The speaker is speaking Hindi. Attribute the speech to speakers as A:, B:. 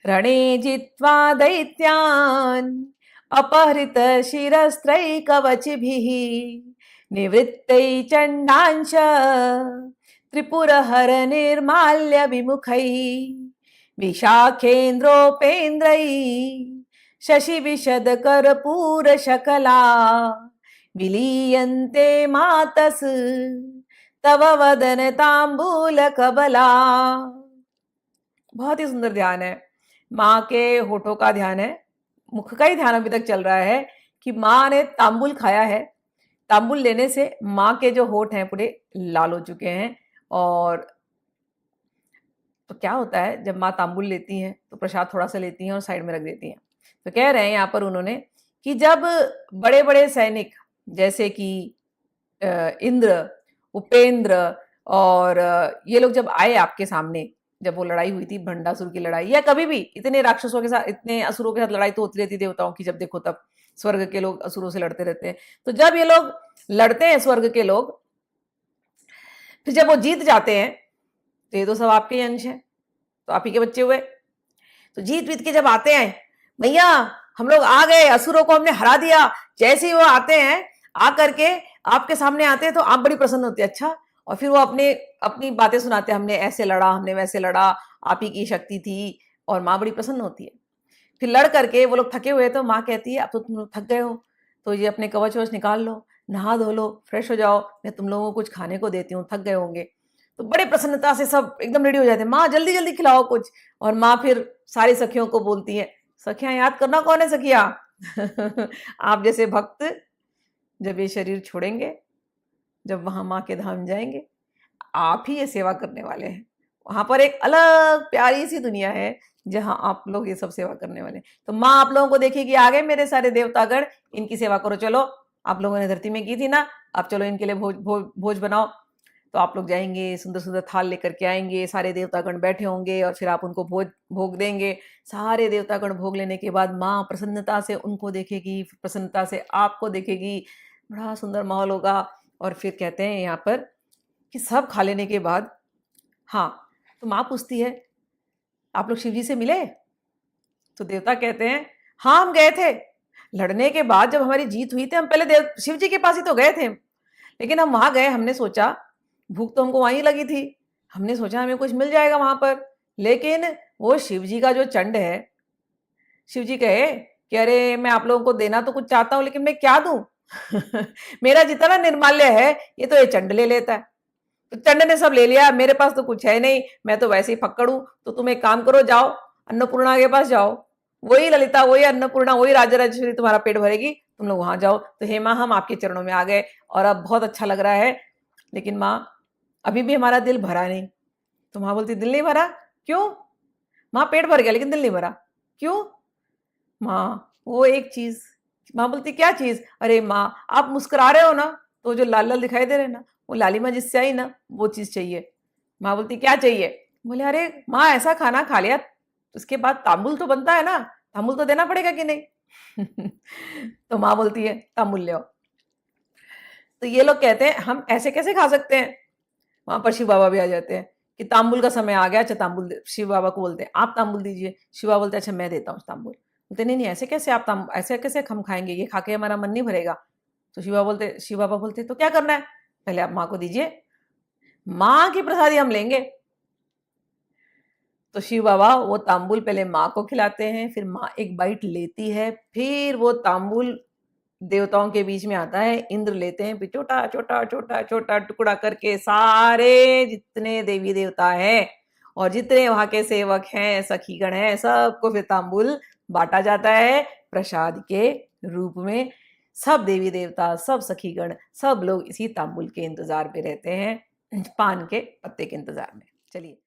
A: रणे जित्वा दैत्यान् अपहृत शिरस्त्रैकवचिभिः निवृत्तै चण्डांश त्रिपुरहर निर्माल्य विमुखैः विशाखेन्द्रोपेन्द्रैः शशि विशद कर्पूर शकला विलीयन्ते मातस तव वदन तांबूल कबला। बहुत ही सुंदर ध्यान है, माँ के होठों का ध्यान है, मुख का ही ध्यान अभी तक चल रहा है कि माँ ने तांबुल खाया है। तांबुल लेने से माँ के जो होठ हैं पूरे लाल हो चुके हैं। और तो क्या होता है जब माँ तांबुल लेती हैं तो प्रसाद थोड़ा सा लेती हैं और साइड में रख देती हैं। तो कह रहे हैं यहाँ पर उन्होंने कि जब बड़े बड़े सैनिक जैसे कि इंद्र, उपेंद्र और ये लोग जब आए आपके सामने, जब वो लड़ाई हुई थी भंडासुर की लड़ाई, या कभी भी इतने राक्षसों के साथ, इतने असुरों के साथ लड़ाई तो होती रहती देवताओं की, जब देखो तब स्वर्ग के लोग असुरों से लड़ते रहते हैं। तो जब ये लोग लड़ते हैं स्वर्ग के लोग, फिर जब वो जीत जाते हैं तो ये तो सब आपके ही अंश हैं, तो आप ही के बच्चे हुए। तो जीत वीत के जब आते हैं, भैया हम लोग आ गए, असुरों को हमने हरा दिया, जैसे ही वो आते हैं, आ करके आपके सामने आते हैं तो आप बड़ी प्रसन्न होती है। अच्छा, और फिर वो अपने अपनी बातें सुनाते हैं, हमने ऐसे लड़ा, हमने वैसे लड़ा, आप ही की शक्ति थी, और माँ बड़ी प्रसन्न होती है। फिर लड़ करके वो लोग थके हुए तो माँ कहती है अब तो तुम लोग थक गए हो, तो ये अपने कवच वच निकाल लो, नहा धो लो, फ्रेश हो जाओ, मैं तुम लोगों को कुछ खाने को देती हूँ, थक गए होंगे। तो बड़े प्रसन्नता से सब एकदम रेडी हो जाते हैं, माँ जल्दी जल्दी खिलाओ कुछ। और माँ फिर सारी सखियों को बोलती है, सखियां याद करना कौन है सखिया आप जैसे भक्त जब ये शरीर छोड़ेंगे, जब वहां माँ के धाम जाएंगे, आप ही ये सेवा करने वाले हैं। वहां पर एक अलग प्यारी सी दुनिया है जहां आप लोग ये सब सेवा करने वाले हैं। तो माँ आप लोगों को देखेगी, आ गए मेरे सारे देवतागण, इनकी सेवा करो, चलो आप लोगों ने धरती में की थी ना, अब चलो इनके लिए भोज बनाओ। तो आप लोग जाएंगे, सुंदर सुंदर थाल लेकर के आएंगे, सारे देवतागण बैठे होंगे और फिर आप उनको भोग देंगे। सारे देवतागण भोग लेने के बाद माँ प्रसन्नता से उनको देखेगी, प्रसन्नता से आपको देखेगी, बड़ा सुंदर माहौल होगा। और फिर कहते हैं यहाँ पर कि सब खा लेने के बाद, हाँ, तो माँ पूछती है आप लोग शिव जी से मिले? तो देवता कहते हैं हाँ हम गए थे, लड़ने के बाद जब हमारी जीत हुई थी हम पहले शिव जी के पास ही तो गए थे, लेकिन हम वहां गए, हमने सोचा भूख तो हमको वहीं लगी थी, हमने सोचा हमें कुछ मिल जाएगा वहां पर, लेकिन वो शिव जी का जो चंड है, शिव जी कहे कि अरे मैं आप लोगों को देना तो कुछ चाहता हूं लेकिन मैं क्या दूं मेरा जितना निर्माल्य है ये तो ये चंड ले लेता है। तो चंड ने सब ले लिया, मेरे पास तो कुछ है नहीं, मैं तो वैसे ही फक्कड़ हूं। तो तुम एक काम करो, जाओ अन्नपूर्णा के पास जाओ, वही ललिता, वही अन्नपूर्णा, वही राजराजेश्वरी तुम्हारा पेट भरेगी, तुम लोग वहां जाओ। तो हे माँ हम आपके चरणों में आ गए और अब बहुत अच्छा लग रहा है, लेकिन माँ अभी भी हमारा दिल भरा नहीं। तो माँ बोलती दिल नहीं भरा क्यों? माँ पेट भर गया लेकिन दिल नहीं भरा क्यों? माँ वो एक चीज। माँ बोलती क्या चीज? अरे माँ आप मुस्कुरा रहे हो ना, तो जो लाल लाल दिखाई दे रहे ना, वो लालिमा जिससे आई ना, वो चीज चाहिए। माँ बोलती क्या चाहिए? बोले अरे माँ ऐसा खाना खा लिया उसके बाद तांबुल तो बनता है ना, तांबुल तो देना पड़ेगा कि नहीं तो माँ बोलती है तांबुल ले आओ। तो ये लोग कहते हैं हम ऐसे कैसे खा सकते हैं? वहां पर शिव बाबा भी आ जाते हैं कि तांबुल का समय आ गया, अच्छा तांबुल शिव बाबा को बोलते हैं आप तांबुल दीजिए। शिव बाबा बोलते हैं अच्छा मैं देता हूँ तांबुल। बोलते नहीं नहीं ऐसे कैसे आप ऐसे कैसे हम खाएंगे, ये खा के हमारा मन नहीं भरेगा। तो शिव बाबा बोलते तो क्या करना है, पहले आप माँ को दीजिए, माँ की प्रसादी हम लेंगे। तो शिव बाबा वो तांबुल पहले माँ को खिलाते हैं, फिर माँ एक बाइट लेती है, फिर वो तांबुल देवताओं के बीच में आता है, इंद्र लेते हैं, फिर छोटा छोटा छोटा छोटा टुकड़ा करके सारे जितने देवी देवता हैं और जितने वहां के सेवक हैं, सखीगण हैं, सबको फिर तांबुल बांटा जाता है प्रसाद के रूप में। सब देवी देवता, सब सखीगण, सब लोग इसी तांबुल के इंतजार पे रहते हैं, पान के पत्ते के इंतजार में। चलिए।